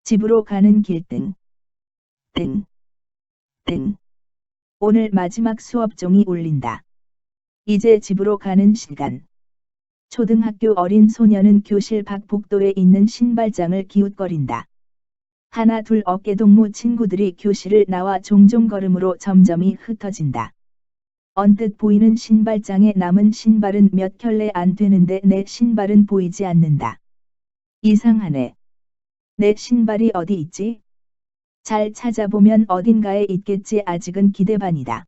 집으로 가는 길 등. 오늘 마지막 수업종이 울린다. 이제 집으로 가는 시간. 초등학교 어린 소녀는 교실 밖 복도에 있는 신발장을 기웃거린다. 하나 둘 어깨동무 친구들이 교실을 나와 종종 걸음으로 점점이 흩어진다. 언뜻 보이는 신발장에 남은 신발은 몇 켤레 안 되는데 내 신발은 보이지 않는다. 이상하네. 내 신발이 어디 있지? 잘 찾아보면 어딘가에 있겠지. 아직은 기대 반이다.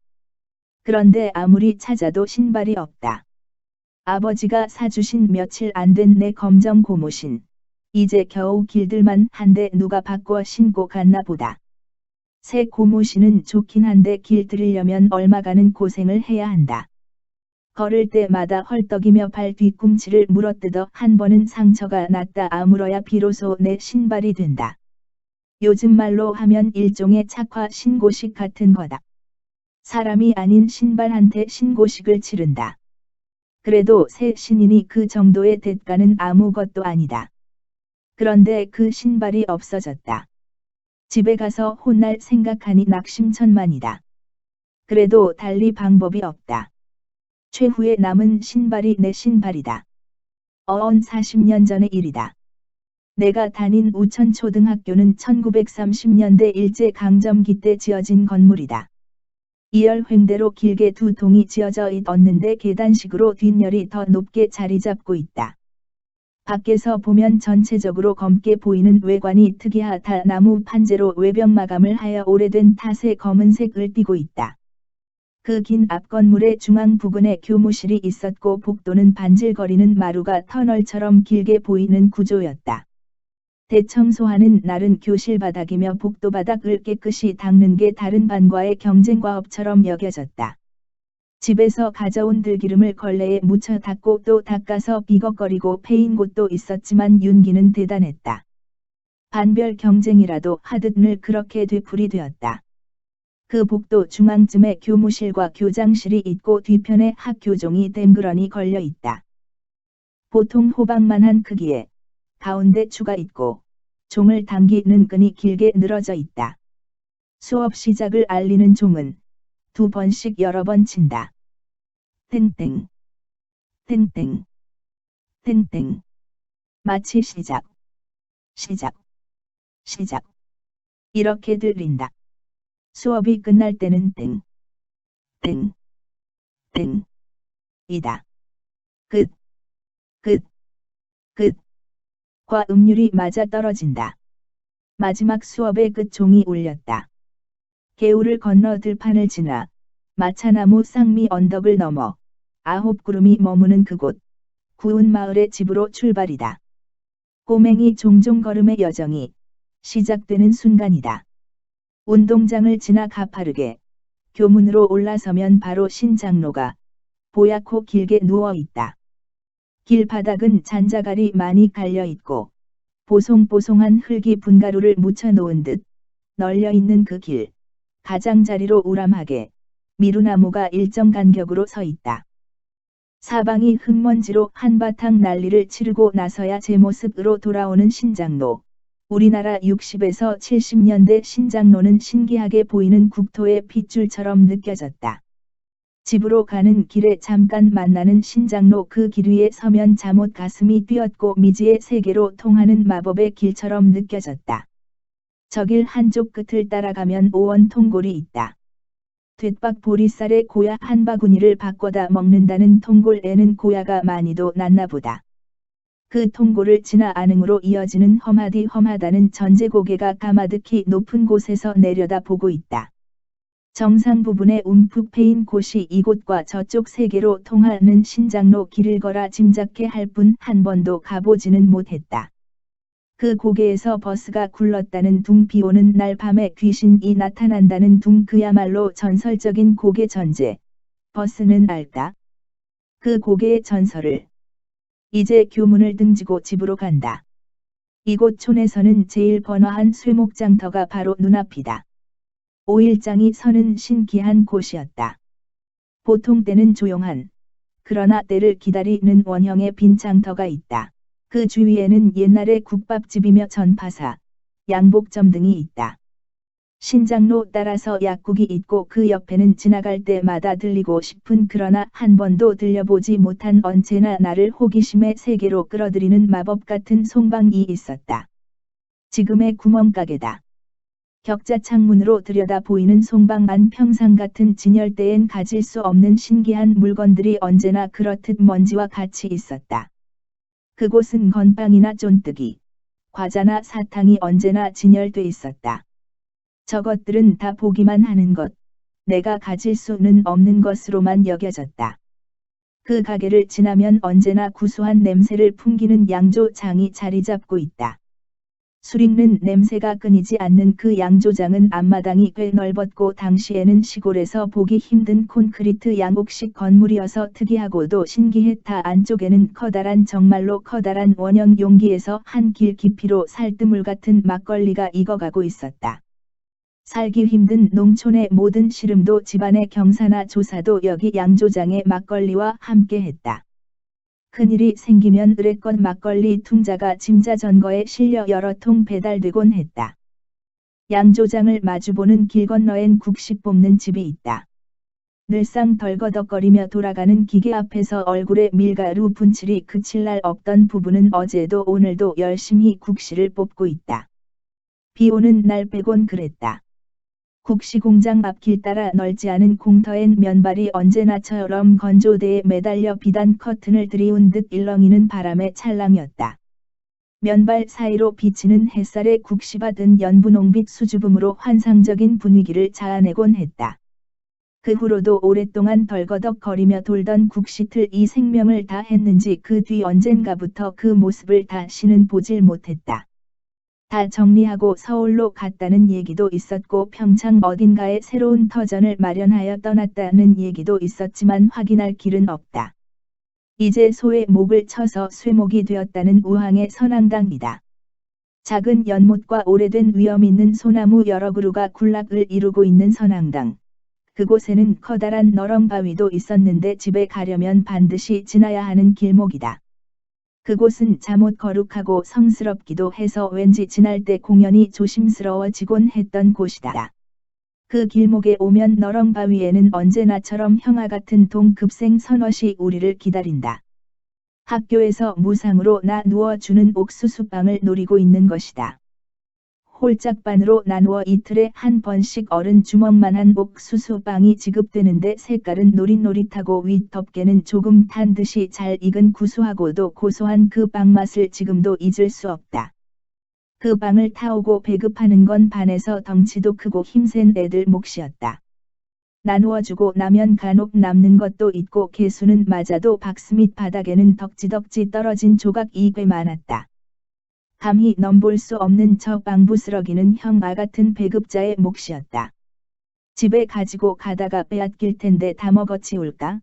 그런데 아무리 찾아도 신발이 없다. 아버지가 사주신 며칠 안 된 내 검정 고무신. 이제 겨우 길들만 한데 누가 바꿔 신고 갔나 보다. 새 고무신은 좋긴 한데 길들이려면 얼마가는 고생을 해야 한다. 걸을 때마다 헐떡이며 발 뒤꿈치를 물어뜯어 한 번은 상처가 났다 아물어야 비로소 내 신발이 된다. 요즘 말로 하면 일종의 착화 신고식 같은 거다. 사람이 아닌 신발한테 신고식을 치른다. 그래도 새 신이니 그 정도의 대가는 아무것도 아니다. 그런데 그 신발이 없어졌다. 집에 가서 혼날 생각하니 낙심천만이다. 그래도 달리 방법이 없다. 최후에 남은 신발이 내 신발이다. 어언 40년 전의 일이다. 내가 다닌 우천초등학교는 1930년대 일제강점기 때 지어진 건물이다. 2열 횡대로 길게 두 동이 지어져 있었는데 계단식으로 뒷열이 더 높게 자리 잡고 있다. 밖에서 보면 전체적으로 검게 보이는 외관이 특이하다. 나무 판재로 외벽 마감을 하여 오래된 탓에 검은색을 띠고 있다. 그 긴 앞 건물의 중앙 부근에 교무실이 있었고 복도는 반질거리는 마루가 터널처럼 길게 보이는 구조였다. 대청소하는 날은 교실 바닥이며 복도 바닥을 깨끗이 닦는 게 다른 반과의 경쟁과업처럼 여겨졌다. 집에서 가져온 들기름을 걸레에 묻혀 닦고 또 닦아서 비걱거리고 패인 곳도 있었지만 윤기는 대단했다. 반별 경쟁이라도 하듯 늘 그렇게 되풀이 되었다. 그 복도 중앙쯤에 교무실과 교장실이 있고 뒤편에 학교종이 댐그러니 걸려 있다. 보통 호박만한 크기에 가운데 추가 있고 종을 당기는 끈이 길게 늘어져 있다. 수업 시작을 알리는 종은 두 번씩 여러 번 친다. 땡땡, 땡땡, 땡땡. 마치 시작, 시작, 시작. 이렇게 들린다. 수업이 끝날 때는 땡, 땡, 땡. 이다. 끝, 끝, 끝. 과 음률이 맞아 떨어진다. 마지막 수업의 끝 종이 울렸다. 개울을 건너 들판을 지나 마차나무 쌍미 언덕을 넘어 9구름이 머무는 그곳 구운 마을의 집으로 출발이다. 꼬맹이 종종 걸음의 여정이 시작되는 순간이다. 운동장을 지나 가파르게 교문으로 올라서면 바로 신장로가 보얗고 길게 누워 있다. 길 바닥은 잔자갈이 많이 갈려 있고 보송보송한 흙이 분가루를 묻혀 놓은 듯 널려 있는 그 길 가장자리로 우람하게 미루나무가 일정 간격으로 서 있다. 사방이 흙먼지로 한바탕 난리를 치르고 나서야 제 모습으로 돌아오는 신장로. 우리나라 60에서 70년대 신장로는 신기하게 보이는 국토의 핏줄처럼 느껴졌다. 집으로 가는 길에 잠깐 만나는 신장로 그 길 위에 서면 잠옷 가슴이 뛰었고 미지의 세계로 통하는 마법의 길처럼 느껴졌다. 저 길 한쪽 끝을 따라가면 오원 통골이 있다. 돛박 보리쌀에 고야 한 바구니를 바꿔다 먹는다는 통골에는 고야가 많이도 났나 보다. 그 통골을 지나 안흥으로 이어지는 험하다는 전제고개가 까마득히 높은 곳에서 내려다 보고 있다. 정상 부분에 움푹 패인 곳이 이곳과 저쪽 세계로 통하는 신장로 길을 거라 짐작해 할 뿐 한 번도 가보지는 못했다. 그 고개에서 버스가 굴렀다는 둥 비오는 날 밤에 귀신이 나타난다는 둥 그야말로 전설적인 고개 전제. 버스는 알까? 그 고개의 전설을. 이제 교문을 등지고 집으로 간다. 이곳 촌에서는 제일 번화한 쇠목장터가 바로 눈앞이다. 오일장이 서는 신기한 곳이었다. 보통 때는 조용한, 그러나 때를 기다리는 원형의 빈 장터가 있다. 그 주위에는 옛날에 국밥집이며 전파사, 양복점 등이 있다. 신장로 따라서 약국이 있고 그 옆에는 지나갈 때마다 들리고 싶은 그러나 한 번도 들려보지 못한 언제나 나를 호기심의 세계로 끌어들이는 마법 같은 송방이 있었다. 지금의 구멍가게다. 격자 창문으로 들여다 보이는 송방 안 평상 같은 진열대엔 가질 수 없는 신기한 물건들이 언제나 그렇듯 먼지와 같이 있었다. 그곳은 건빵이나 쫀뜨기, 과자나 사탕이 언제나 진열돼 있었다. 저것들은 다 보기만 하는 것, 내가 가질 수는 없는 것으로만 여겨졌다. 그 가게를 지나면 언제나 구수한 냄새를 풍기는 양조장이 자리 잡고 있다. 술익는 냄새가 끊이지 않는 그 양조장은 앞마당이 꽤 넓었고 당시에는 시골에서 보기 힘든 콘크리트 양옥식 건물이어서 특이하고도 신기했다. 안쪽에는 커다란 정말로 커다란 원형 용기에서 한 길 깊이로 살뜨물 같은 막걸리가 익어가고 있었다. 살기 힘든 농촌의 모든 시름도 집안의 경사나 조사도 여기 양조장의 막걸리와 함께했다. 큰일이 생기면 의뢰껏 막걸리 퉁자가 짐자전거에 실려 여러 통 배달되곤 했다. 양조장을 마주보는 길 건너엔 국시 뽑는 집이 있다. 늘상 덜거덕거리며 돌아가는 기계 앞에서 얼굴에 밀가루 분칠이 그칠 날 없던 부부는 어제도 오늘도 열심히 국시를 뽑고 있다. 비 오는 날 빼곤 그랬다. 국시 공장 앞길 따라 넓지 않은 공터엔 면발이 언제나처럼 건조대에 매달려 비단 커튼을 들이운 듯 일렁이는 바람의 찰랑이었다. 면발 사이로 비치는 햇살에 국시 받은 연분홍빛 수줍음으로 환상적인 분위기를 자아내곤 했다. 그 후로도 오랫동안 덜거덕거리며 돌던 국시틀 이 생명을 다 했는지 그 뒤 언젠가부터 그 모습을 다시는 보질 못했다. 다 정리하고 서울로 갔다는 얘기도 있었고 평창 어딘가에 새로운 터전을 마련하여 떠났다는 얘기도 있었지만 확인할 길은 없다. 이제 소의 목을 쳐서 쇠목이 되었다는 우항의 선앙당이다. 작은 연못과 오래된 위험 있는 소나무 여러 그루가 군락을 이루고 있는 선앙당. 그곳에는 커다란 너렁바위도 있었는데 집에 가려면 반드시 지나야 하는 길목이다. 그곳은 잠옷 거룩하고 성스럽기도 해서 왠지 지날 때 공연히 조심스러워지곤 했던 곳이다. 그 길목에 오면 너렁바위에는 언제나처럼 형아 같은 동급생 서넛이 우리를 기다린다. 학교에서 무상으로 나누어주는 옥수수빵을 노리고 있는 것이다. 홀짝반으로 나누어 이틀에 한 번씩 어른 주먹만한 옥수수빵이 지급되는데 색깔은 노릿노릿하고 윗덮개는 조금 탄 듯이 잘 익은 구수하고도 고소한 그 빵 맛을 지금도 잊을 수 없다. 그 빵을 타오고 배급하는 건 반에서 덩치도 크고 힘센 애들 몫이었다. 나누어주고 나면 간혹 남는 것도 있고 개수는 맞아도 박스 밑 바닥에는 덕지덕지 떨어진 조각이 꽤 많았다. 감히 넘볼 수 없는 저 빵부스러기는 형아 같은 배급자의 몫이었다. 집에 가지고 가다가 빼앗길 텐데 다 먹어치울까?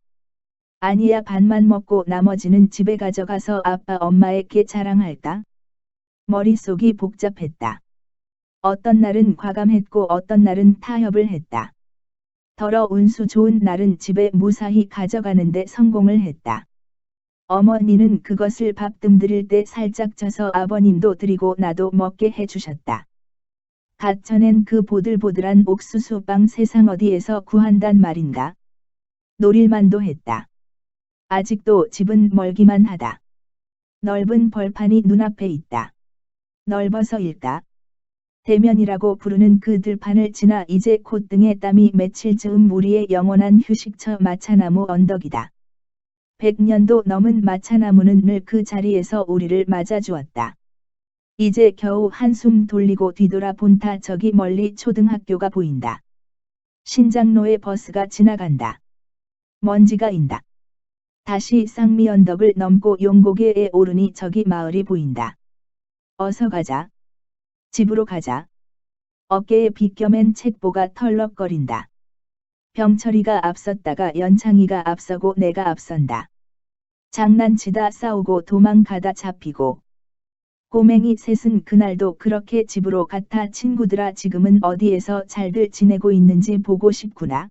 아니야 반만 먹고 나머지는 집에 가져가서 아빠 엄마에게 자랑할까? 머릿속이 복잡했다. 어떤 날은 과감했고 어떤 날은 타협을 했다. 더러 운수 좋은 날은 집에 무사히 가져가는데 성공을 했다. 어머니는 그것을 밥 뜸들일 때 살짝 쪄서 아버님도 드리고 나도 먹게 해주셨다. 갓 쪄낸 그 보들보들한 옥수수빵 세상 어디에서 구한단 말인가? 노릴만도 했다. 아직도 집은 멀기만 하다. 넓은 벌판이 눈앞에 있다. 넓어서일까? 대면이라고 부르는 그 들판을 지나 이제 콧등에 땀이 맺힐 즈음 우리의 영원한 휴식처 마차나무 언덕이다. 100년도 넘은 마차나무는 늘 그 자리에서 우리를 맞아주었다. 이제 겨우 한숨 돌리고 뒤돌아본다. 저기 멀리 초등학교가 보인다. 신장로에 버스가 지나간다. 먼지가 인다. 다시 쌍미 언덕을 넘고 용고개에 오르니 저기 마을이 보인다. 어서 가자. 집으로 가자. 어깨에 빗겨맨 책보가 털럭거린다. 병철이가 앞섰다가 연창이가 앞서고 내가 앞선다. 장난치다 싸우고 도망가다 잡히고. 꼬맹이 셋은 그날도 그렇게 집으로 갔다. 친구들아 지금은 어디에서 잘들 지내고 있는지 보고 싶구나.